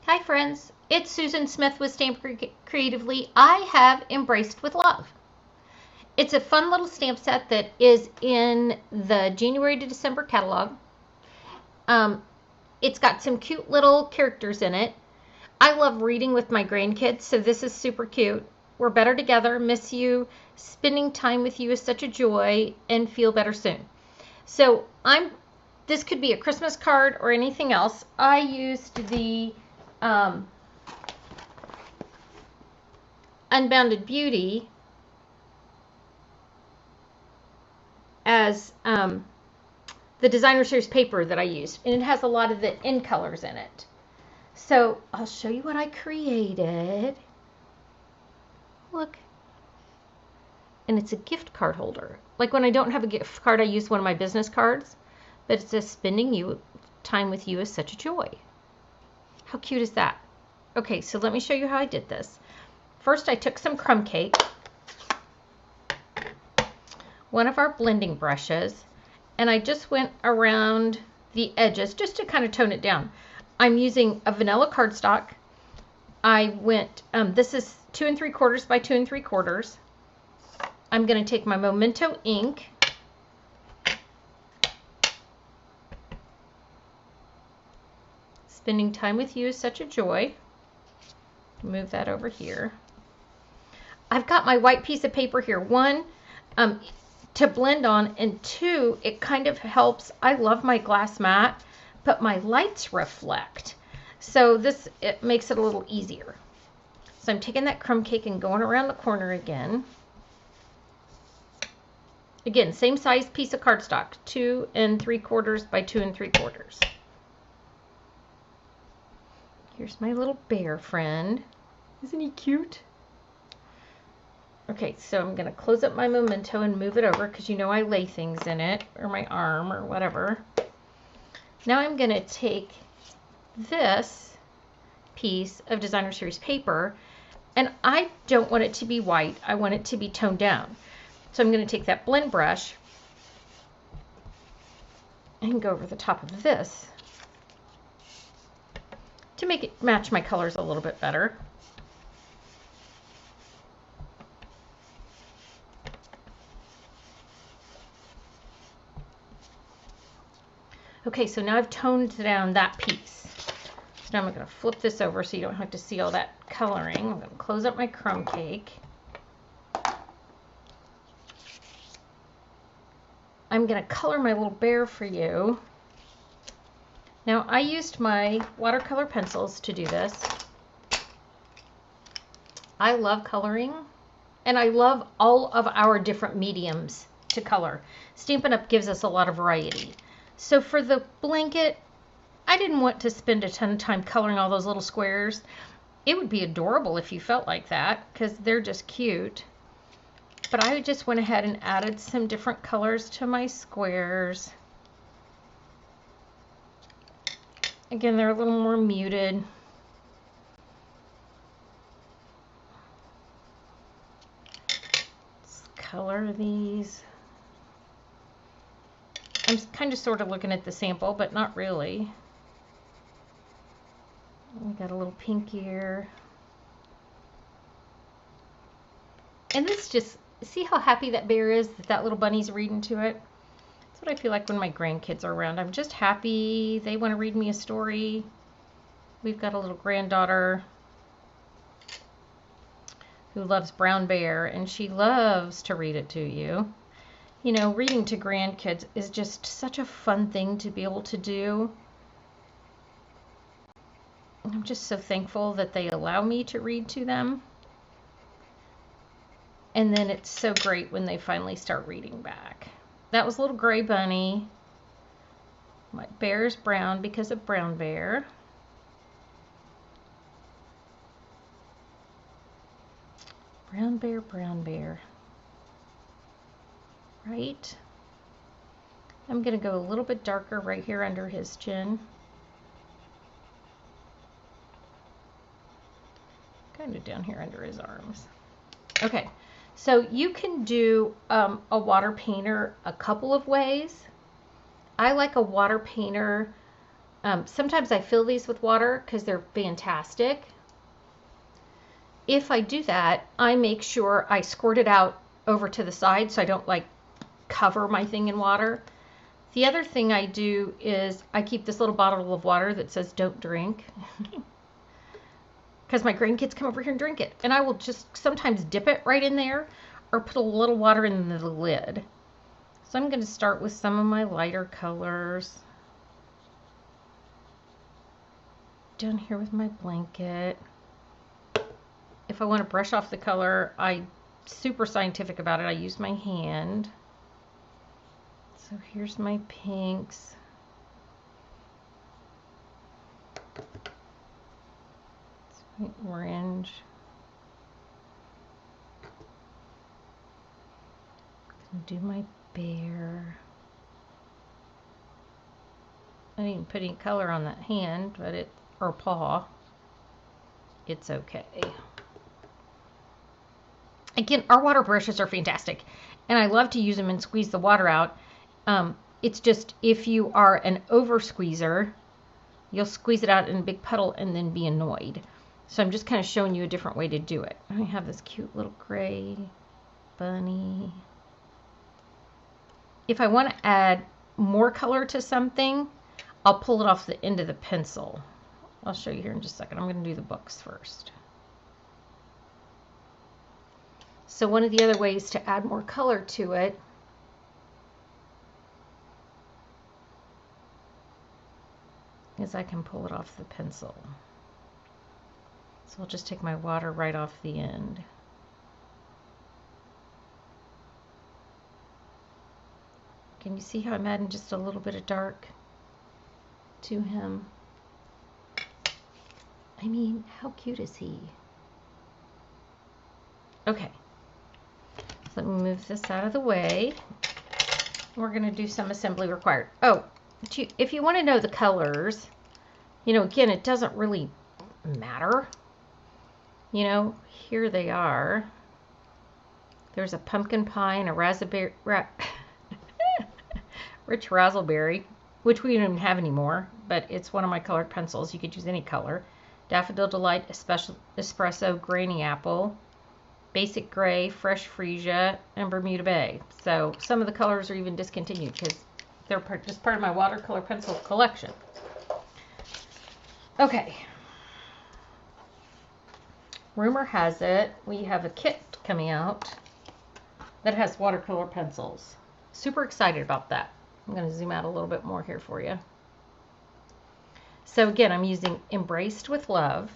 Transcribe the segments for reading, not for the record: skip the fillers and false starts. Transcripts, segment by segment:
Hi friends, it's Susan Smith with Stamp Creatively. I have Embraced with Love. It's a fun little stamp set that is in the January to December catalog. Um, it's got some cute little characters in it. I love reading with my grandkids, so this is super cute. We're better together, miss you, spending time with you is such a joy, and feel better soon. So this could be a Christmas card or anything else. I used the Unbounded Beauty as the designer series paper that I used, and it has a lot of the in colors in it. So I'll show you what I created. Look. And it's a gift card holder. Like when I don't have a gift card, I use one of my business cards, but it says spending time with you is such a joy. How cute is that? Okay, so let me show you how I did this. First, I took some crumb cake, one of our blending brushes, and I just went around the edges just to kind of tone it down. I'm using a vanilla cardstock. I went, this is 2 3/4 by 2 3/4. I'm going to take my Memento ink, spending time with you is such a joy. Move that over here. I've got my white piece of paper here. One, to blend on, and two, it kind of helps. I love my glass mat, but my lights reflect. So it makes it a little easier. So I'm taking that crumb cake and going around the corner again. Again, same size piece of cardstock, 2 3/4 by 2 3/4. Here's my little bear friend. Isn't he cute? Okay, so I'm going to close up my Memento and move it over because you know I lay things in it, or my arm, or whatever. Now I'm going to take this piece of designer series paper, and I don't want it to be white. I want it to be toned down. So I'm going to take that blend brush and go over the top of this to make it match my colors a little bit better. Okay, so now I've toned down that piece. So now I'm going to flip this over so you don't have to see all that coloring. I'm going to close up my crumb cake. I'm going to color my little bear for you. Now I used my watercolor pencils to do this. I love coloring, and I love all of our different mediums to color. Stampin' Up! Gives us a lot of variety. So for the blanket, I didn't want to spend a ton of time coloring all those little squares. It would be adorable if you felt like that, because they're just cute. But I just went ahead and added some different colors to my squares. Again, they're a little more muted. Let's color these. I'm kind of sort of looking at the sample, but not really. We got a little pink here. And this just, see how happy that bear is that that little bunny's reading to it? That's what I feel like when my grandkids are around. I'm just happy. They want to read me a story. We've got a little granddaughter who loves Brown Bear, and she loves to read it to you. You know, reading to grandkids is just such a fun thing to be able to do. I'm just so thankful that they allow me to read to them. And then it's so great when they finally start reading back. That was a little gray bunny. My bear's brown because of Brown Bear. Brown Bear, Brown Bear. Right? I'm going to go a little bit darker right here under his chin. Kind of down here under his arms. Okay, so you can do a water painter a couple of ways. I like a water painter Sometimes I fill these with water because they're fantastic. If I do that, I make sure I squirt it out over to the side so I don't like cover my thing in water. The other thing I do is I keep this little bottle of water that says don't drink because my grandkids come over here and drink it. And I will just sometimes dip it right in there or put a little water in the lid. So I'm going to start with some of my lighter colors. Down here with my blanket. If I want to brush off the color, I'm super scientific about it. I use my hand. So here's my pinks. It's my orange. I'm gonna do my bear. I didn't put any color on that hand, but or paw. It's okay. Again, our water brushes are fantastic, and I love to use them and squeeze the water out. It's just if you are an over squeezer, you'll squeeze it out in a big puddle and then be annoyed. So I'm just kind of showing you a different way to do it. I have this cute little gray bunny. If I want to add more color to something, I'll pull it off the end of the pencil. I'll show you here in just a second. I'm going to do the books first. So one of the other ways to add more color to it is I can pull it off the pencil. So I'll just take my water right off the end. Can you see how I'm adding just a little bit of dark to him? I mean, how cute is he? Okay. So let me move this out of the way. We're going to do some assembly required. Oh, if you want to know the colors, you know, again, it doesn't really matter. You know, here they are. There's a pumpkin pie and a raspberry, rich raspberry, which we don't even have anymore, but it's one of my colored pencils. You could use any color. Daffodil Delight, Espresso, Granny Apple, Basic Gray, Fresh Freesia, and Bermuda Bay. So some of the colors are even discontinued because they're just part of my watercolor pencil collection. Okay. Rumor has it we have a kit coming out that has watercolor pencils. Super excited about that. I'm going to zoom out a little bit more here for you. So again, I'm using Embraced with Love.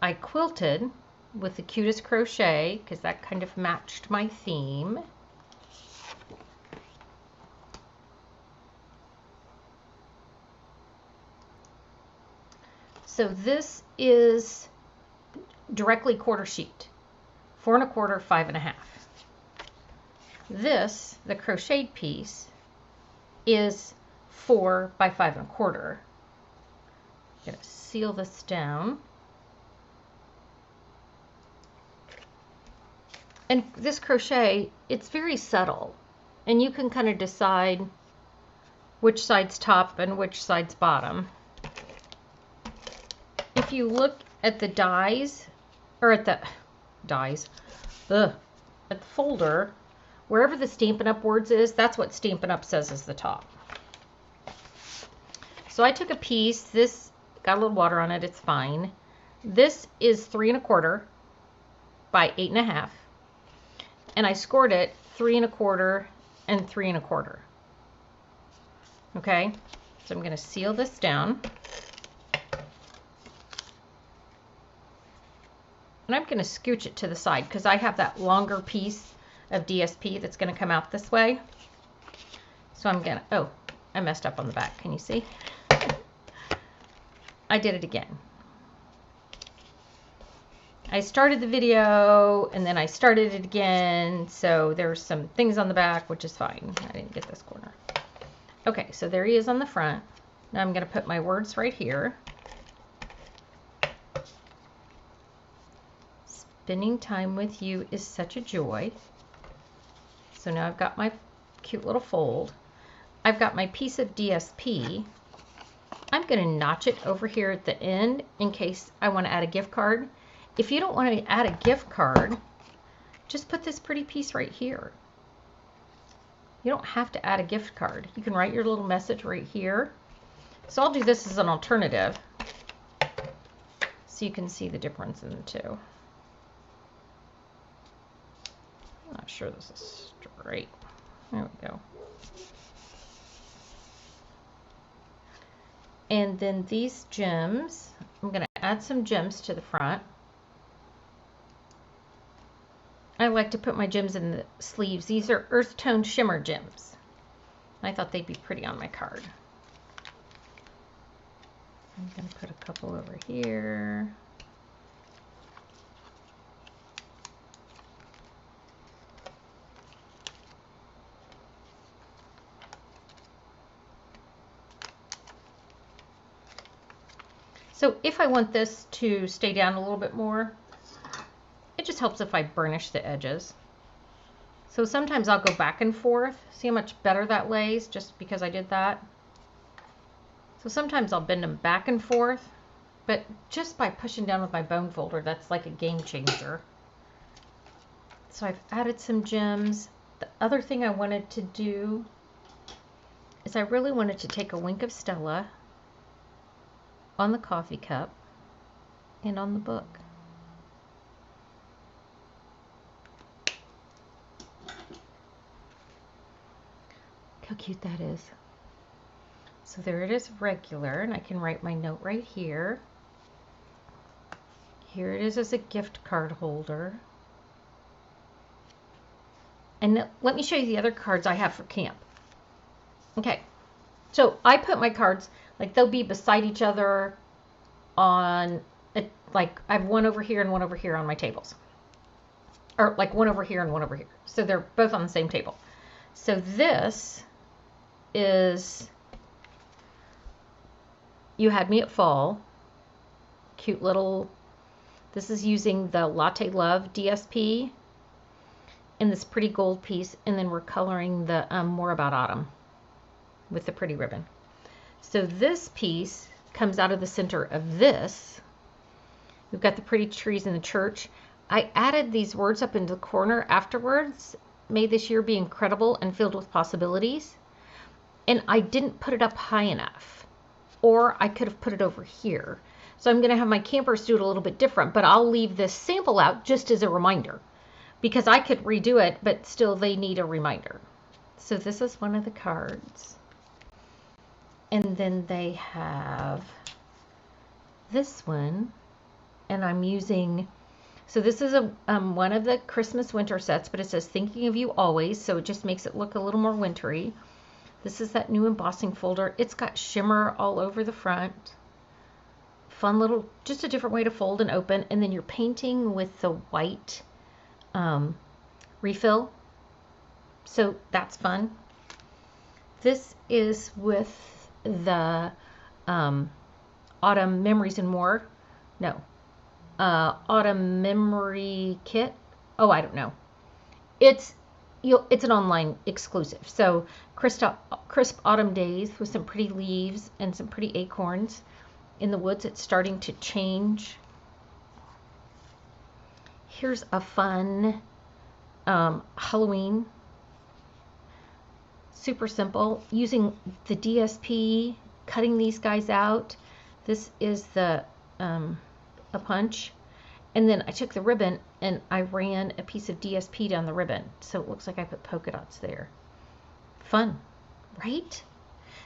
I quilted with the Cutest Crochet because that kind of matched my theme. So this is directly quarter sheet, 4 1/4, 5 1/2. This, the crocheted piece, is 4 by 5 1/4. I'm going to seal this down. And this crochet, it's very subtle, and you can kind of decide which side's top and which side's bottom. If you look at the dies, or at the dies, at the folder, wherever the Stampin' Up! Words is, that's what Stampin' Up! Says is the top. So I took a piece, this got a little water on it, it's fine. This is 3 1/4 by 8 1/2. And I scored it 3 1/4 and 3 1/4. Okay, so I'm going to seal this down. And I'm going to scooch it to the side because I have that longer piece of DSP that's going to come out this way. So I'm going to, oh, I messed up on the back. Can you see? I did it again. I started the video and then I started it again. So there's some things on the back, which is fine. I didn't get this corner. Okay, so there he is on the front. Now I'm going to put my words right here. Spending time with you is such a joy. So now I've got my cute little fold. I've got my piece of DSP. I'm going to notch it over here at the end in case I want to add a gift card. If you don't want to add a gift card, just put this pretty piece right here. You don't have to add a gift card. You can write your little message right here. So I'll do this as an alternative so you can see the difference in the two. I'm not sure this is straight. There we go. And then these gems, I'm going to add some gems to the front. I like to put my gems in the sleeves. These are earth tone shimmer gems. I thought they'd be pretty on my card. I'm going to put a couple over here. So if I want this to stay down a little bit more, it just helps if I burnish the edges. So sometimes I'll go back and forth. See how much better that lays just because I did that? So sometimes I'll bend them back and forth, but just by pushing down with my bone folder, that's like a game changer. So I've added some gems. The other thing I wanted to do is I really wanted to take a wink of Stella on the coffee cup and on the book. How cute that is. So there it is regular, and I can write my note right here. Here it is as a gift card holder. And let me show you the other cards I have for camp. Okay, so I put my cards, like they'll be beside each other on, like I have one over here and one over here on my tables. Or like one over here and one over here. So they're both on the same table. So this is You Had Me at Fall. Cute little, this is using the Latte Love DSP in this pretty gold piece, and then we're coloring the More About Autumn with the pretty ribbon. So this piece comes out of the center of this. We've got the pretty trees in the church. I added these words up into the corner afterwards. May this year be incredible and filled with possibilities. And I didn't put it up high enough, or I could have put it over here. So I'm going to have my campers do it a little bit different, but I'll leave this sample out just as a reminder, because I could redo it, but still they need a reminder. So this is one of the cards. And then they have this one, and I'm using, so this is a one of the Christmas winter sets, but it says Thinking of You Always, so it just makes it look a little more wintry. This is that new embossing folder. It's got shimmer all over the front. Fun little, just a different way to fold and open. And then you're painting with the white refill. So that's fun. This is with the Autumn Memories and More. No. Autumn Memory Kit. Oh, I don't know. It's an online exclusive. So crisp autumn days with some pretty leaves and some pretty acorns in the woods. It's starting to change. Here's a fun Halloween. Super simple. Using the DSP, cutting these guys out. This is the a punch. And then I took the ribbon and I ran a piece of DSP down the ribbon. So it looks like I put polka dots there. Fun, right?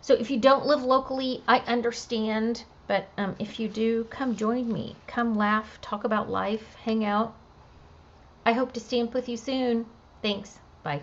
So if you don't live locally, I understand. But if you do, come join me. Come laugh, talk about life, hang out. I hope to stamp with you soon. Thanks. Bye.